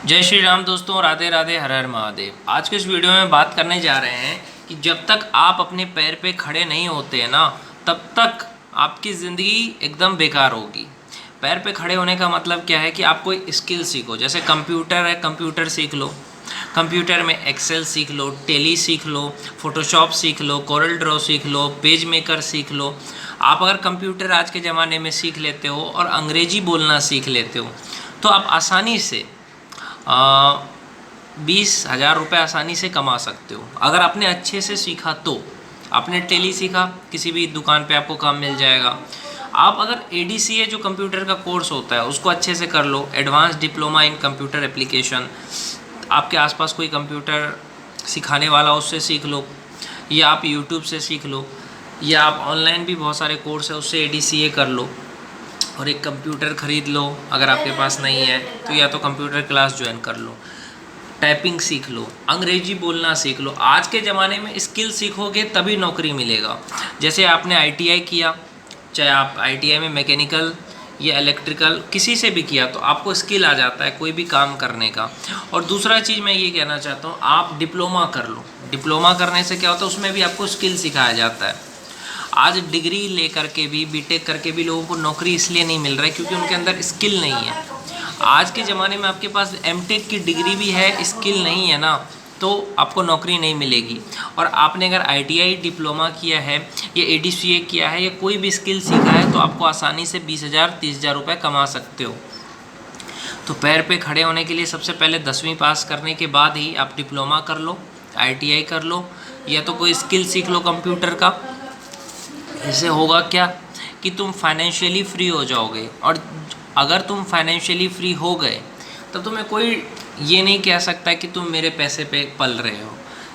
जय श्री राम दोस्तों, राधे राधे, हर हर महादेव। आज के इस वीडियो में बात करने जा रहे हैं कि जब तक आप अपने पैर पे खड़े नहीं होते हैं ना, तब तक आपकी ज़िंदगी एकदम बेकार होगी। पैर पे खड़े होने का मतलब क्या है कि आप कोई स्किल सीखो। जैसे कंप्यूटर है, कंप्यूटर सीख लो, कंप्यूटर में एक्सेल सीख लो, टेली सीख लो, फोटोशॉप सीख लो, कोरल ड्रॉ सीख लो, पेज मेकर सीख लो। आप अगर कंप्यूटर आज के ज़माने में सीख लेते हो और अंग्रेजी बोलना सीख लेते हो तो आप आसानी से 20,000 रुपये आसानी से कमा सकते हो। अगर आपने अच्छे से सीखा तो आपने टेली सीखा, किसी भी दुकान पे आपको काम मिल जाएगा। आप अगर ADCA जो कंप्यूटर का कोर्स होता है उसको अच्छे से कर लो, advance diploma in computer application, आपके आसपास कोई कंप्यूटर सिखाने वाला उससे सीख लो, या आप यूट्यूब से सीख लो, या आप ऑनलाइन भी बहुत सारे कोर्स है उससे ADCA कर लो, और एक कंप्यूटर ख़रीद लो। अगर आपके पास नहीं है तो या तो कंप्यूटर क्लास ज्वाइन कर लो, टाइपिंग सीख लो, अंग्रेजी बोलना सीख लो। आज के ज़माने में स्किल सीखोगे तभी नौकरी मिलेगा। जैसे आपने ITI किया, चाहे आप ITI में मैकेनिकल या इलेक्ट्रिकल किसी से भी किया, तो आपको स्किल आ जाता है कोई भी काम करने का। और दूसरा चीज़ मैं ये कहना चाहता हूँ, आप डिप्लोमा कर लो। डिप्लोमा करने से क्या होता है, उसमें भी आपको स्किल सिखाया जाता है। आज डिग्री लेकर के भी, बीटेक करके भी लोगों को नौकरी इसलिए नहीं मिल रहा है क्योंकि उनके अंदर स्किल नहीं है। आज के ज़माने में आपके पास MTech की डिग्री भी है, स्किल नहीं है ना, तो आपको नौकरी नहीं मिलेगी। और आपने अगर ITI डिप्लोमा किया है या ADCA किया है या कोई भी स्किल सीखा है तो आपको आसानी से 20,000 30,000 रुपये कमा सकते हो। तो पैर पे खड़े होने के लिए सबसे पहले 10वीं पास करने के बाद ही आप डिप्लोमा कर लो, ITI कर लो, या तो कोई स्किल सीख लो कंप्यूटर का। इससे होगा क्या कि तुम फाइनेंशियली फ्री हो जाओगे, और अगर तुम फाइनेंशियली फ्री हो गए तब तुम्हें कोई ये नहीं कह सकता कि तुम मेरे पैसे पे पल रहे हो।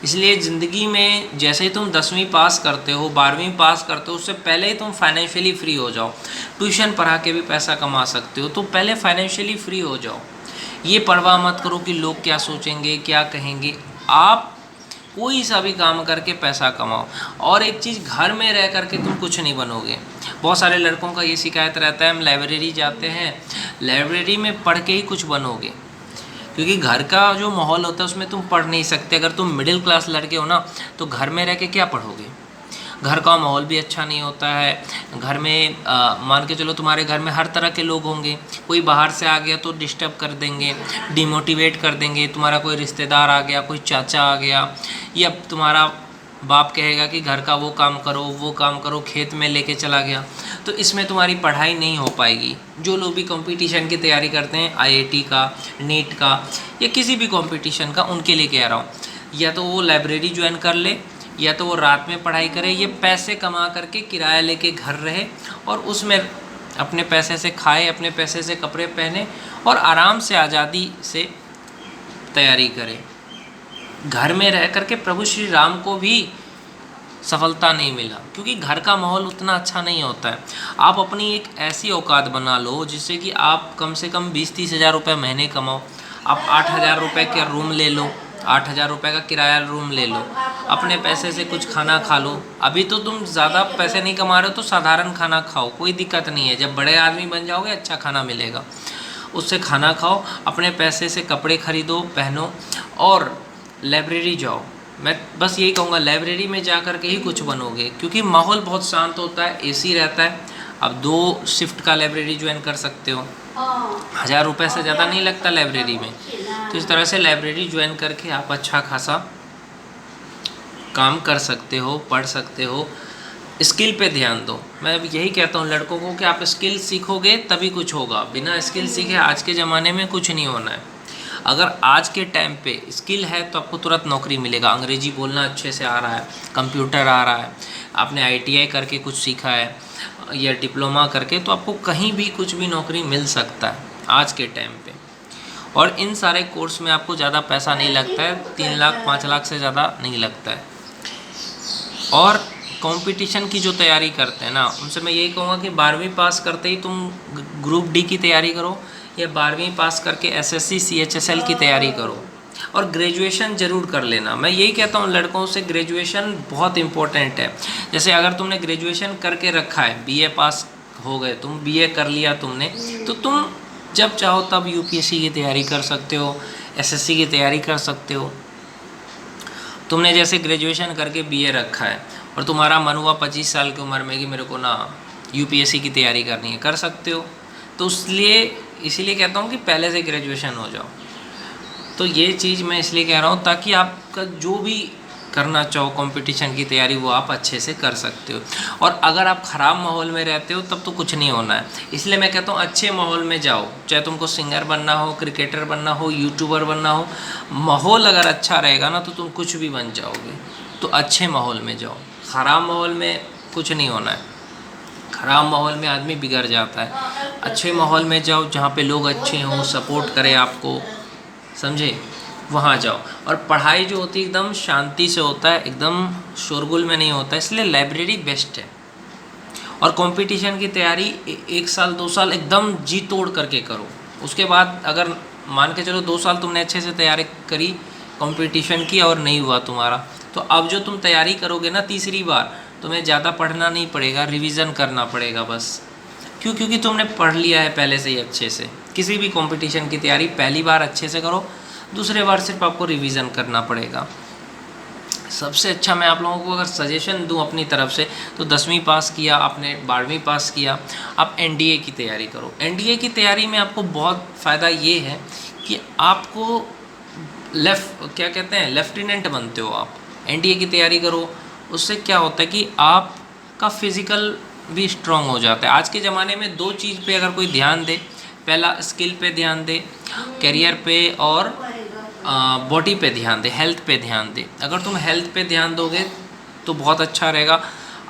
इसलिए ज़िंदगी में जैसे ही तुम 10वीं पास करते हो, 12वीं पास करते हो, उससे पहले ही तुम फाइनेंशियली फ्री हो जाओ। ट्यूशन पढ़ा के भी पैसा कमा सकते हो, तो पहले फाइनेंशियली फ्री हो जाओ। ये परवाह मत करो कि लोग क्या सोचेंगे, क्या कहेंगे। आप कोई सा भी काम करके पैसा कमाओ। और एक चीज़, घर में रह करके तुम कुछ नहीं बनोगे। बहुत सारे लड़कों का ये शिकायत रहता है, हम लाइब्रेरी जाते हैं, लाइब्रेरी में पढ़ के ही कुछ बनोगे, क्योंकि घर का जो माहौल होता है उसमें तुम पढ़ नहीं सकते। अगर तुम मिडिल क्लास लड़के हो ना, तो घर में रह के क्या पढ़ोगे। घर का माहौल भी अच्छा नहीं होता है। घर में मान के चलो तुम्हारे घर में हर तरह के लोग होंगे, कोई बाहर से आ गया तो डिस्टर्ब कर देंगे, डिमोटिवेट कर देंगे। तुम्हारा कोई रिश्तेदार आ गया, कोई चाचा आ गया, या तुम्हारा बाप कहेगा कि घर का वो काम करो, वो काम करो, खेत में लेके चला गया, तो इसमें तुम्हारी पढ़ाई नहीं हो पाएगी। जो लोग भी कंपटीशन की तैयारी करते हैं, IIT का, नीट का, या किसी भी कंपटीशन का, उनके लिए कह रहा हूँ, या तो वो लाइब्रेरी ज्वाइन कर ले, या तो वो रात में पढ़ाई करे, ये पैसे कमा करके किराया लेके घर रहे और उसमें अपने पैसे से खाए, अपने पैसे से कपड़े पहने और आराम से आज़ादी से तैयारी करे। घर में रह करके प्रभु श्री राम को भी सफलता नहीं मिला, क्योंकि घर का माहौल उतना अच्छा नहीं होता है। आप अपनी एक ऐसी औकात बना लो जिससे कि आप कम से कम 20-30 हज़ार रुपये महीने कमाओ। आप 8,000 रुपये का रूम ले लो, 8,000 रुपये का किराया रूम ले लो, अपने पैसे से कुछ खाना खा लो। अभी तो तुम ज़्यादा पैसे नहीं कमा रहे हो तो साधारण खाना खाओ, कोई दिक्कत नहीं है। जब बड़े आदमी बन जाओगे अच्छा खाना मिलेगा, उससे खाना खाओ, अपने पैसे से कपड़े खरीदो, पहनो, और लाइब्रेरी जाओ। मैं बस यही कहूँगा, लाइब्रेरी में जा कर के ही कुछ बनोगे, क्योंकि माहौल बहुत शांत होता है, AC रहता है। अब 2 शिफ्ट का लाइब्रेरी ज्वाइन कर सकते हो, 1,000 रुपये से ज़्यादा नहीं लगता लाइब्रेरी में। तो इस तरह से लाइब्रेरी ज्वाइन करके आप अच्छा खासा काम कर सकते हो, पढ़ सकते हो। स्किल पे ध्यान दो। मैं अब यही कहता हूँ लड़कों को कि आप स्किल सीखोगे तभी कुछ होगा, बिना स्किल सीखे आज के ज़माने में कुछ नहीं होना है। अगर आज के टाइम पे स्किल है तो आपको तुरंत नौकरी मिलेगा। अंग्रेजी बोलना अच्छे से आ रहा है, कंप्यूटर आ रहा है, आपने ITI करके कुछ सीखा है या डिप्लोमा करके, तो आपको कहीं भी कुछ भी नौकरी मिल सकता है आज के टाइम पे। और इन सारे कोर्स में आपको ज़्यादा पैसा नहीं लगता है, 3 लाख 5 लाख से ज़्यादा नहीं लगता है। और कंपटीशन की जो तैयारी करते हैं ना, उनसे मैं यही कहूँगा कि 12वीं पास करते ही तुम ग्रुप D की तैयारी करो, या 12वीं पास करके SSC CHSL की तैयारी करो, और ग्रेजुएशन ज़रूर कर लेना। मैं यही कहता हूँ लड़कों से, ग्रेजुएशन बहुत इम्पोर्टेंट है। जैसे अगर तुमने ग्रेजुएशन करके रखा है, BA पास हो गए तुम, BA कर लिया तुमने, तो तुम जब चाहो तब यूपीएससी की तैयारी कर सकते हो, एसएससी की तैयारी कर सकते हो। तुमने जैसे ग्रेजुएशन करके बीए रखा है और तुम्हारा मन हुआ 25 साल की उम्र में कि मेरे को ना यूपीएससी की तैयारी करनी है, कर सकते हो। तो इसीलिए कहता हूँ कि पहले से ग्रेजुएशन हो जाओ। तो ये चीज़ मैं इसलिए कह रहा हूँ ताकि आपका जो भी करना चाहो कंपटीशन की तैयारी वो आप अच्छे से कर सकते हो। और अगर आप ख़राब माहौल में रहते हो तब तो कुछ नहीं होना है। इसलिए मैं कहता हूँ अच्छे माहौल में जाओ, चाहे तुमको सिंगर बनना हो, क्रिकेटर बनना हो, यूट्यूबर बनना हो, माहौल अगर अच्छा रहेगा ना तो तुम कुछ भी बन जाओगे। तो अच्छे माहौल में जाओ, ख़राब माहौल में कुछ नहीं होना है। ख़राब माहौल में आदमी बिगड़ जाता है। अच्छे माहौल में जाओ जहाँ पे लोग अच्छे हों, सपोर्ट करें आपको, समझे, वहाँ जाओ। और पढ़ाई जो होती है एकदम शांति से होता है, एकदम शोरगुल में नहीं होता है, इसलिए लाइब्रेरी बेस्ट है। और कंपटीशन की तैयारी 1 साल 2 साल एकदम जी तोड़ करके करो। उसके बाद अगर मान के चलो 2 साल तुमने अच्छे से तैयारी करी कंपटीशन की और नहीं हुआ तुम्हारा, तो अब जो तुम तैयारी करोगे ना तीसरी बार, तुम्हें ज़्यादा पढ़ना नहीं पड़ेगा, रिवीजन करना पड़ेगा बस। क्यों? क्योंकि तुमने पढ़ लिया है पहले से ही अच्छे से। किसी भी कंपटीशन की तैयारी पहली बार अच्छे से करो, दूसरे बार सिर्फ आपको रिवीजन करना पड़ेगा। सबसे अच्छा मैं आप लोगों को अगर सजेशन दूं अपनी तरफ से तो 10वीं पास किया आपने, 12वीं पास किया, आप एनडीए की तैयारी करो। एनडीए की तैयारी में आपको बहुत फ़ायदा ये है कि आपको लेफ्टिनेंट बनते हो आप। एनडीए की तैयारी करो, उससे क्या होता है कि आपका फिज़िकल भी स्ट्रांग हो जाता है। आज के ज़माने में 2 चीज़ पे अगर कोई ध्यान दे, पहला स्किल पे ध्यान दे, करियर पे, और बॉडी पे ध्यान दे, हेल्थ पे ध्यान दे। अगर तुम हेल्थ पे ध्यान दोगे तो बहुत अच्छा रहेगा।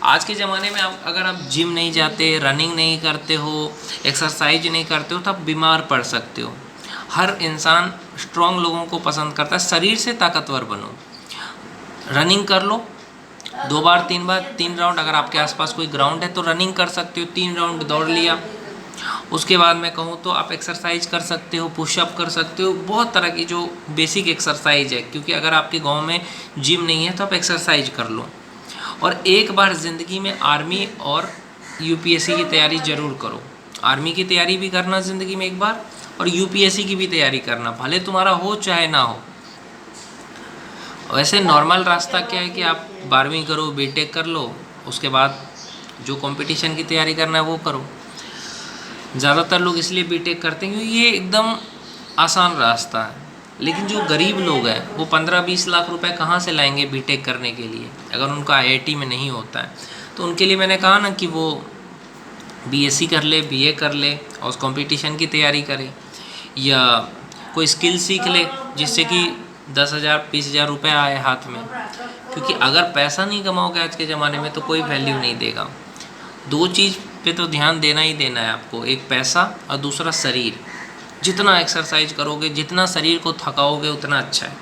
आज के ज़माने में अगर आप जिम नहीं जाते, रनिंग नहीं करते हो, एक्सरसाइज नहीं करते हो तो आप बीमार पड़ सकते हो। हर इंसान स्ट्रांग लोगों को पसंद करता है। शरीर से ताकतवर बनो, रनिंग कर लो 2 बार 3 बार 3 राउंड। अगर आपके आसपास कोई ग्राउंड है तो रनिंग कर सकते हो, 3 राउंड दौड़ लिया। उसके बाद मैं कहूँ तो आप एक्सरसाइज कर सकते हो, पुशअप कर सकते हो, बहुत तरह की जो बेसिक एक्सरसाइज है। क्योंकि अगर आपके गांव में जिम नहीं है तो आप एक्सरसाइज कर लो। और एक बार ज़िंदगी में आर्मी और यूपीएससी की तैयारी ज़रूर करो। आर्मी की तैयारी भी करना ज़िंदगी में एक बार, और यूपीएससी की भी तैयारी करना, भले तुम्हारा हो चाहे ना हो। वैसे नॉर्मल रास्ता क्या है कि आप 12वीं करो, बीटेक कर लो, उसके बाद जो कंपटीशन की तैयारी करना है वो करो। ज़्यादातर लोग इसलिए बीटेक करते हैं क्योंकि ये एकदम आसान रास्ता है। लेकिन जो गरीब लोग हैं वो 15-20 लाख रुपए कहाँ से लाएंगे बीटेक करने के लिए, अगर उनका आईआईटी में नहीं होता है। तो उनके लिए मैंने कहा ना कि वो बीएससी कर ले, बीए कर ले और उस कंपटीशन की तैयारी करे, या कोई स्किल सीख ले जिससे कि 10,000-20,000 रुपये आए हाथ में। क्योंकि अगर पैसा नहीं कमाओगे आज के ज़माने में तो कोई वैल्यू नहीं देगा। 2 चीज़ पे तो ध्यान देना ही देना है आपको, एक पैसा और दूसरा शरीर। जितना एक्सरसाइज करोगे, जितना शरीर को थकाओगे उतना अच्छा है।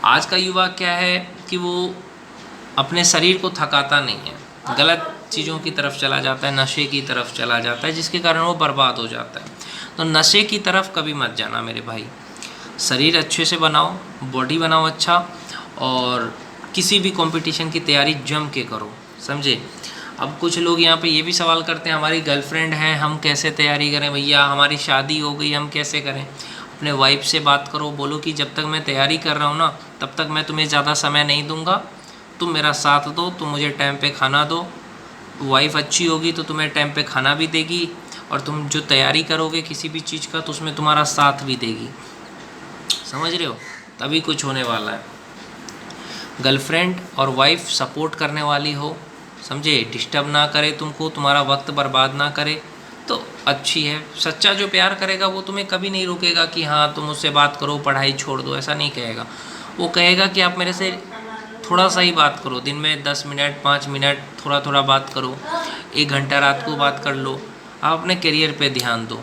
आज का युवा क्या है कि वो अपने शरीर को थकाता नहीं है, गलत चीज़ों की तरफ चला जाता है, नशे की तरफ चला जाता है, जिसके कारण वो बर्बाद हो जाता है। तो नशे की तरफ कभी मत जाना मेरे भाई। शरीर अच्छे से बनाओ, बॉडी बनाओ अच्छा, और किसी भी कंपटीशन की तैयारी जम के करो, समझे। अब कुछ लोग यहाँ पे ये भी सवाल करते हैं हमारी गर्लफ्रेंड है, हम कैसे तैयारी करें भैया, हमारी शादी हो गई, हम कैसे करें। अपने वाइफ से बात करो, बोलो कि जब तक मैं तैयारी कर रहा हूँ ना तब तक मैं तुम्हें ज़्यादा समय नहीं दूंगा, तुम मेरा साथ दो, तुम मुझे टाइम पे खाना दो। वाइफ अच्छी होगी तो तुम्हें टाइम पे खाना भी देगी, और तुम जो तैयारी करोगे किसी भी चीज़ का तो उसमें तुम्हारा साथ भी देगी, समझ रहे हो। तभी कुछ होने वाला है। गर्लफ्रेंड और वाइफ सपोर्ट करने वाली हो, समझे, डिस्टर्ब ना करे तुमको, तुम्हारा वक्त बर्बाद ना करे तो अच्छी है। सच्चा जो प्यार करेगा वो तुम्हें कभी नहीं रोकेगा कि हाँ तुम मुझसे बात करो, पढ़ाई छोड़ दो, ऐसा नहीं कहेगा। वो कहेगा कि आप मेरे से थोड़ा सा ही बात करो, दिन में 10 मिनट 5 मिनट थोड़ा थोड़ा बात करो, 1 घंटा रात को बात कर लो। आप अपने करियर पे ध्यान दो,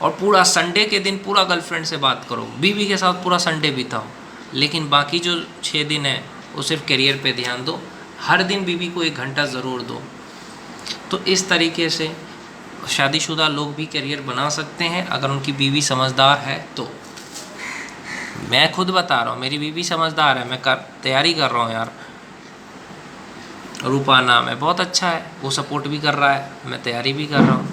और पूरा संडे के दिन पूरा गर्लफ्रेंड से बात करो, बीवी के साथ पूरा संडे बिताओ, लेकिन बाकी जो 6 दिन है वो सिर्फ करियर पे ध्यान दो। हर दिन बीवी को 1 घंटा ज़रूर दो। तो इस तरीके से शादीशुदा लोग भी करियर बना सकते हैं अगर उनकी बीवी समझदार है तो। मैं खुद बता रहा हूँ, मेरी बीवी समझदार है, मैं तैयारी कर रहा हूँ यार। रूपा नाम है, बहुत अच्छा है, वो सपोर्ट भी कर रहा है, मैं तैयारी भी कर रहा हूँ।